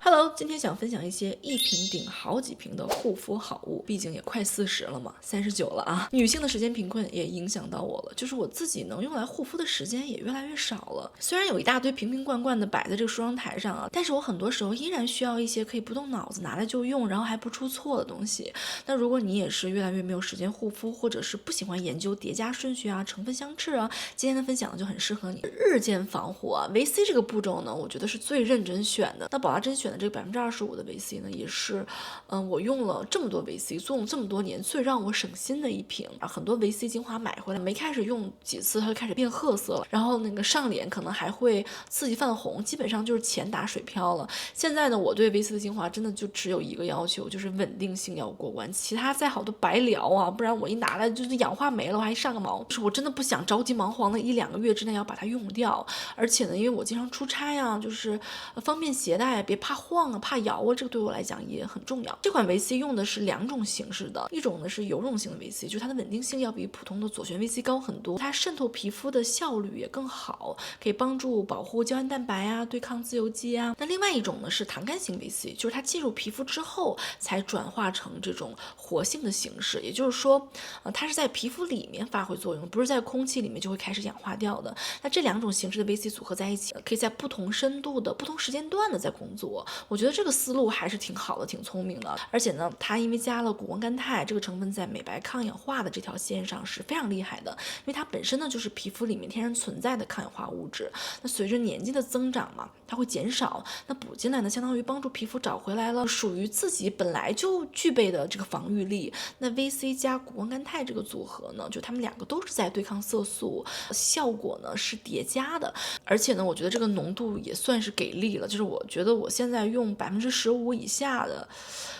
Hello，今天想分享一些一瓶顶好几瓶的护肤好物，毕竟也快40了嘛，39了啊。女性的时间贫困也影响到我了，就是我自己能用来护肤的时间也越来越少了。虽然有一大堆瓶瓶罐罐的摆在这个梳妆台上啊，但是我很多时候依然需要一些可以不动脑子拿来就用，然后还不出错的东西。那如果你也是越来越没有时间护肤，或者是不喜欢研究叠加顺序啊、成分相斥啊，今天的分享就很适合你。日间防护啊，维 C 这个步骤呢，我觉得是最认真选的。那宝拉珍选的这个25%的维 C 呢，也是，我用了这么多维 C，用了这么多年最让我省心的一瓶啊。很多维 C 精华买回来没开始用几次，它就开始变褐色了，然后那个上脸可能还会刺激泛红，基本上就是钱打水漂了。现在呢，我对维 C 的精华真的就只有一个要求，就是稳定性要过关，其他再好都白聊啊，不然我一拿来就是氧化没了，我还上个毛。就是我真的不想着急忙慌的1、2个月之内要把它用掉，而且呢，因为我经常出差啊，就是方便携带，别怕晃啊、怕摇啊，这个对我来讲也很重要。这款维 C 用的是2种形式的，一种呢是油溶性的维 C，就是它的稳定性要比普通的左旋维 C 高很多，它渗透皮肤的效率也更好，可以帮助保护胶原蛋白啊，对抗自由基啊。那另外一种呢是糖苷型维 C，就是它进入皮肤之后才转化成这种活性的形式，也就是说，它是在皮肤里面发挥作用，不是在空气里面就会开始氧化掉的。那这2种形式的维 C 组合在一起，可以在不同深度的、不同时间段的在工作。我觉得这个思路还是挺好的，挺聪明的。而且呢，它因为加了谷胱甘肽这个成分，在美白抗氧化的这条线上是非常厉害的，因为它本身呢就是皮肤里面天然存在的抗氧化物质。那随着年纪的增长嘛，它会减少，那补进来呢，相当于帮助皮肤找回来了属于自己本来就具备的这个防御力。那 VC 加谷胱甘肽这个组合呢，就它们2个都是在对抗色素，效果呢是叠加的，而且呢，我觉得这个浓度也算是给力了，就是我觉得我现在用15%以下的，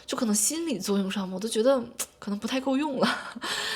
就可能心理作用上我都觉得可能不太够用了。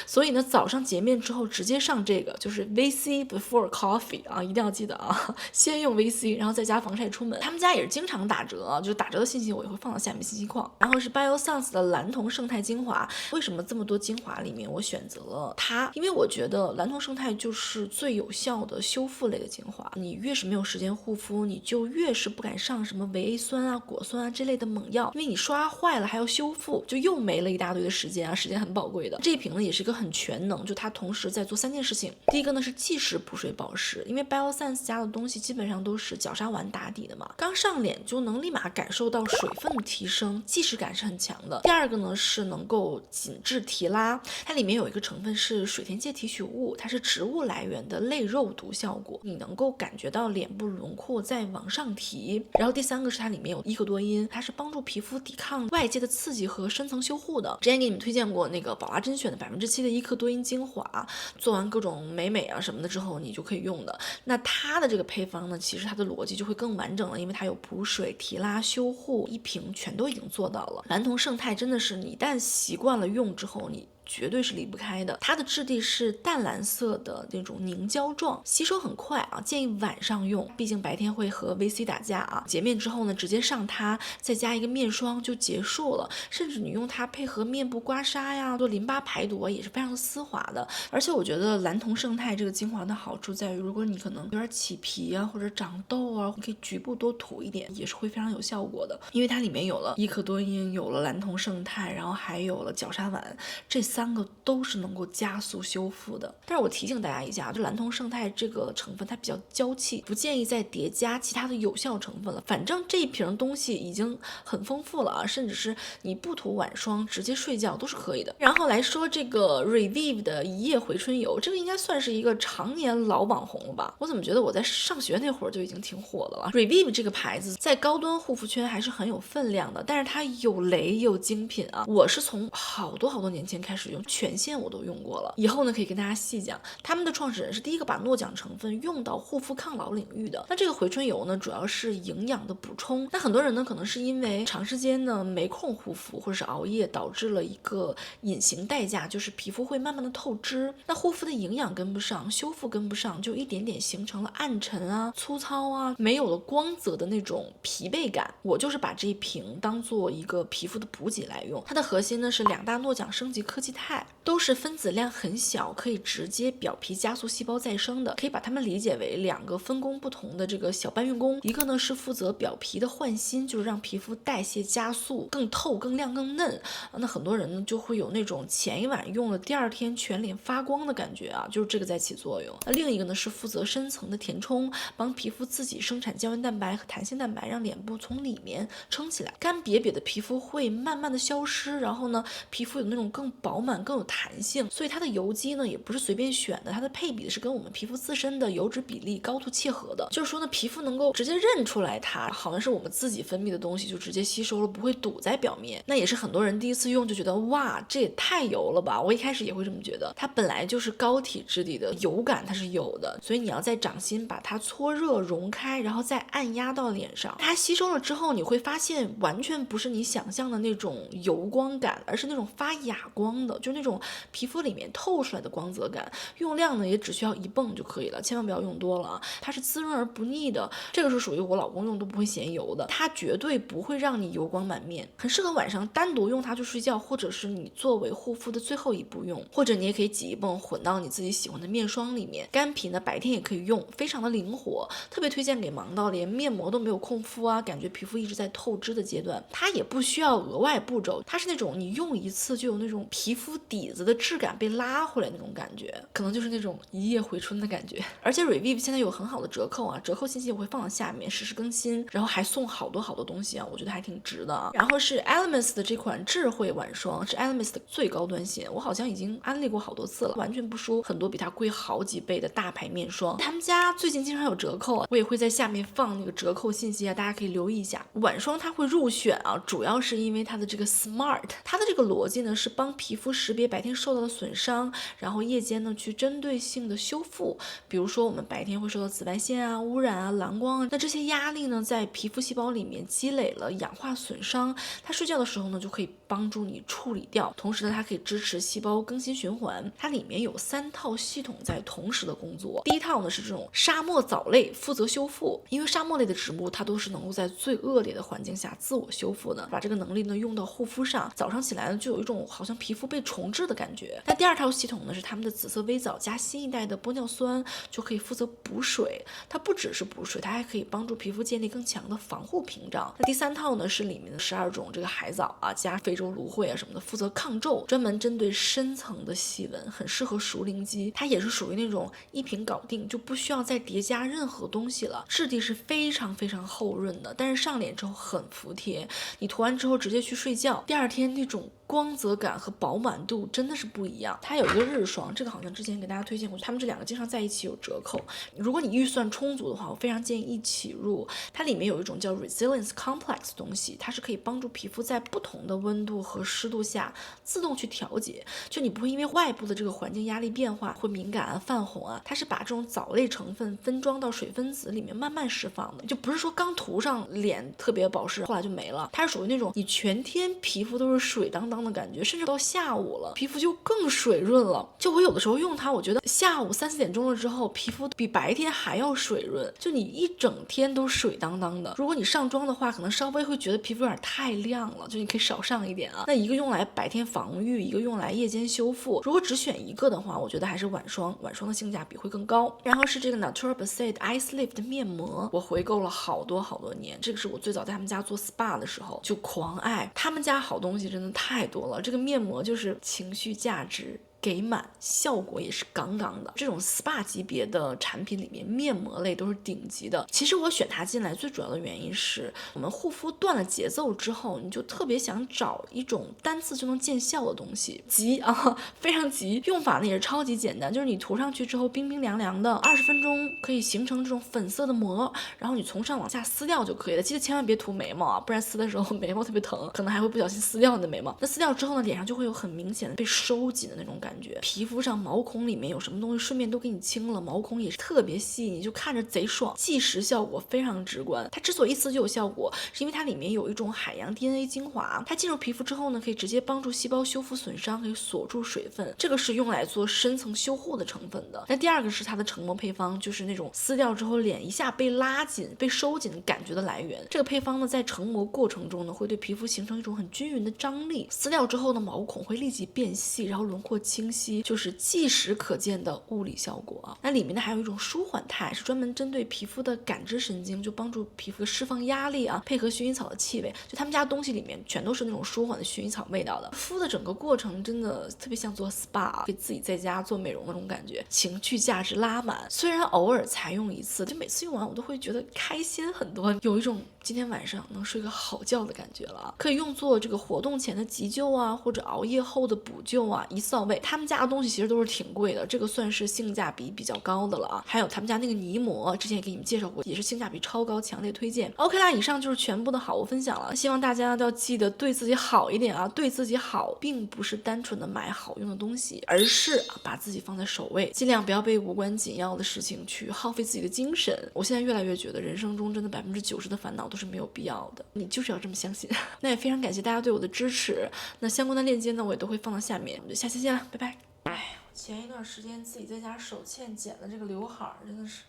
所以呢，早上洁面之后直接上这个，就是 VC before coffee 啊，一定要记得啊，先用 VC， 然后再加防晒出门。他们家也是经常打折，就是打折的信息我也会放到下面信息框。然后是 Biossance 的蓝铜胜肽精华，为什么这么多精华里面我选择了它？因为我觉得蓝铜胜肽就是最有效的修复类的精华。你越是没有时间护肤，你就越是不敢上什么维 A 酸啊、果酸啊这类的猛药，因为你刷坏了还要修复，就又没了一大堆的时间啊，时间很宝贵的。这一瓶呢也是一个很全能，就它同时在做3件事情。第一个呢是即时补水保湿，因为 Biossance 加的东西基本上都是角鲨烷打底的嘛，刚上脸就能立马感受到水分的提升，即视感是很强的。第二个呢是能够紧致提拉，它里面有一个成分是水田芥提取物，它是植物来源的类肉毒效果，你能够感觉到脸部轮廓在往上提。然后第3个是它里面有伊克多因，它是帮助皮肤抵抗外界的刺激和深层修护的。之前给你们推荐过那个宝拉珍选的7%的伊克多因精华，做完各种美啊什么的之后你就可以用的。那它的这个配方呢，其实它的逻辑就会更完整了，因为它有补水、提拉、修护，一瓶全都已经做到了。蓝铜胜肽真的是你一旦习惯了用之后，你绝对是离不开的。它的质地是淡蓝色的那种凝胶状，吸收很快啊，建议晚上用，毕竟白天会和 VC 打架啊。洁面之后呢，直接上它，再加一个面霜就结束了。甚至你用它配合面部刮痧呀，做淋巴排毒也是非常的丝滑的。而且我觉得蓝铜胜肽这个精华的好处在于，如果你可能有点起皮啊或者长痘啊，你可以局部多涂一点，也是会非常有效果的。因为它里面有了伊可多因，有了蓝铜胜肽，然后还有了角鲨烷，这3个都是能够加速修复的。但是我提醒大家一下，就蓝铜胜肽这个成分它比较娇气，不建议再叠加其他的有效成分了。反正这一瓶东西已经很丰富了啊，甚至是你不涂晚霜直接睡觉都是可以的。然后来说这个 Revive 的一夜回春油，这个应该算是一个常年老网红了吧？我怎么觉得我在上学那会儿就已经挺火的了。Revive 这个牌子在高端护肤圈还是很有分量的，但是它有雷有精品啊。我是从好多年前开始用，全线我都用过了。以后呢可以跟大家细讲，他们的创始人是第一个把诺奖成分用到护肤抗老领域的。那这个回春油呢，主要是营养的补充。那很多人呢可能是因为长时间呢没空护肤，或者是熬夜，导致了一个隐形代价，就是皮肤会慢慢的透支。那护肤的营养跟不上，修复跟不上，就一点点形成了暗沉啊、粗糙啊，没有了光泽的那种疲惫感。我就是把这一瓶当做一个皮肤的补给来用。它的核心呢是2大诺奖升级科技肽，都是分子量很小，可以直接表皮加速细胞再生的，可以把它们理解为2个分工不同的这个小搬运工，一个呢是负责表皮的换新，就是让皮肤代谢加速，更透、更亮、更嫩。那很多人呢就会有那种前一晚用了，第2天全脸发光的感觉啊，就是这个在起作用。那另一个呢是负责深层的填充，帮皮肤自己生产胶原蛋白和弹性蛋白，让脸部从里面撑起来。干瘪瘪的皮肤会慢慢的消失，然后呢，皮肤有那种更饱满、更有弹性。所以它的油肌呢也不是随便选的，它的配比是跟我们皮肤自身的油脂比例高度契合的。就是说呢，皮肤能够直接认出来它，好像是我们自己分泌的东西，就直接吸收了，不会堵在表面。那也是很多人第一次用就觉得哇，这也太油了吧！我一开始也会这么觉得，它本来就是膏体质地的油感，它是有的，所以你要在掌心把它搓热溶开，然后再按压到脸上。它吸收了之后，你会发现完全不是你想象的那种油光感，而是那种发哑光的，就是那种皮肤里面透出来的光泽感。用量呢也只需要1泵就可以了，千万不要用多了啊！它是滋润而不腻的，这个是属于我老公用都不会嫌油的，它绝对不会让你油光满面，很适合晚上单独用它去睡觉，或者是你作为护肤的最后一步用，或者你也可以挤1泵混到你自己喜欢的面霜里面。干皮呢白天也可以用，非常的灵活，特别推荐给忙到连面膜都没有空敷啊，感觉皮肤一直在透支的阶段。它也不需要额外步骤，它是那种你用一次就有那种皮肤底子的质感被拉回来那种感觉，可能就是那种一夜回春的感觉。而且 Revive 现在有很好的折扣啊，折扣信息我会放到下面，实时更新，然后还送好多东西啊，我觉得还挺值的啊。然后是 Elemis 的这款智慧晚霜，是 Elemis 的最高端线，我好像已经安利过好多次了，完全不输很多比它贵好几倍的大牌面霜。他们家最近经常有折扣啊，我也会在下面放那个折扣信息啊，大家可以留意一下。晚霜它会入选啊，主要是因为它的这个 Smart， 它的这个逻辑呢是帮皮肤识别白天受到的损伤，然后夜间呢去针对性的修复。比如说我们白天会受到紫外线啊、污染啊、蓝光啊，那这些压力呢在皮肤细胞里面积累了氧化损伤，它睡觉的时候呢就可以帮助你处理掉，同时呢它可以支持细胞更新循环。它里面有3套系统在同时的工作。第一套呢是这种沙漠藻类负责修复，因为沙漠类的植物它都是能够在最恶劣的环境下自我修复的，把这个能力呢用到护肤上，早上起来呢就有一种好像皮肤被重置的感觉。那第2套系统呢是他们的紫色微藻加新一代的玻尿酸，就可以负责补水，它不只是补水，它还可以帮助皮肤建立更强的防护屏障。那第3套呢是里面的12种这个海藻啊加非洲芦荟啊什么的，负责抗皱，专门针对深层的细纹，很适合熟龄肌。它也是属于那种一瓶搞定，就不需要再叠加任何东西了，质地是非常厚润的，但是上脸之后很服帖，你涂完之后直接去睡觉，第2天那种光泽感和饱满度真的是不一样。它有一个日霜，这个好像之前给大家推荐过，他们这2个经常在一起有折扣，如果你预算充足的话，我非常建议一起入。它里面有一种叫 Resilience Complex 的东西，它是可以帮助皮肤在不同的温度和湿度下自动去调节，就你不会因为外部的这个环境压力变化会敏感啊、泛红啊，它是把这种藻类成分分装到水分子里面慢慢释放的，就不是说刚涂上脸特别保湿后来就没了，它是属于那种你全天皮肤都是水当当的感觉，甚至到下午了皮肤就更水润了。就我有的时候用它，我觉得下午3、4点钟了之后皮肤比白天还要水润，就你一整天都水当当的。如果你上妆的话，可能稍微会觉得皮肤有点太亮了，就你可以少上一点啊。那一个用来白天防御，一个用来夜间修复，如果只选一个的话，我觉得还是晚霜的性价比会更高。然后是这个 Natura Base Ice Lift 的面膜，我回购了好多年，这个是我最早在他们家做 SPA 的时候就狂爱，他们家好东西真的太多了。这个面膜就是情绪价值给满，效果也是杠杠的。这种 SPA 级别的产品里面，面膜类都是顶级的。其实我选它进来最主要的原因是，我们护肤断了节奏之后，你就特别想找一种单次就能见效的东西，急啊，非常急。用法呢也是超级简单，就是你涂上去之后冰冰凉凉的，20分钟可以形成这种粉色的膜，然后你从上往下撕掉就可以了。记得千万别涂眉毛啊，不然撕的时候眉毛特别疼，可能还会不小心撕掉你的眉毛。那撕掉之后呢，脸上就会有很明显的被收紧的那种感感觉，皮肤上毛孔里面有什么东西顺便都给你清了，毛孔也是特别细腻，就看着贼爽，即时效果非常直观。它之所以一撕就有效果，是因为它里面有一种海洋 DNA 精华，它进入皮肤之后呢，可以直接帮助细胞修复损伤，可以锁住水分，这个是用来做深层修护的成分的。那第二个是它的成膜配方，就是那种撕掉之后脸一下被拉紧、被收紧的感觉的来源。这个配方呢，在成膜过程中呢，会对皮肤形成一种很均匀的张力，撕掉之后呢，毛孔会立即变细，然后轮廓清晰，就是即时可见的物理效果啊。那里面呢还有一种舒缓肽，是专门针对皮肤的感知神经，就帮助皮肤释放压力啊，配合薰衣草的气味，就他们家东西里面全都是那种舒缓的薰衣草味道的。敷的整个过程真的特别像做 SPA，可以自己在家做美容的那种感觉，情趣价值拉满。虽然偶尔才用一次，就每次用完我都会觉得开心很多，有一种今天晚上能睡个好觉的感觉了。可以用作这个活动前的急救啊，或者熬夜后的补救啊，一扫味。他们家的东西其实都是挺贵的，这个算是性价比比较高的了啊。还有他们家那个泥膜，之前也给你们介绍过，也是性价比超高，强烈推荐。OK 啦，以上就是全部的好物分享了，希望大家都要记得对自己好一点啊。对自己好，并不是单纯的买好用的东西，而是把自己放在首位，尽量不要被无关紧要的事情去耗费自己的精神。我现在越来越觉得，人生中真的90%的烦恼都是没有必要的，你就是要这么相信。那也非常感谢大家对我的支持，那相关的链接呢，我也都会放到下面。我们就下期见了，拜拜。哎，前一段时间自己在家手欠剪的这个刘海真的是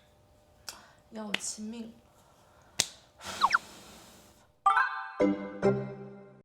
要我亲命。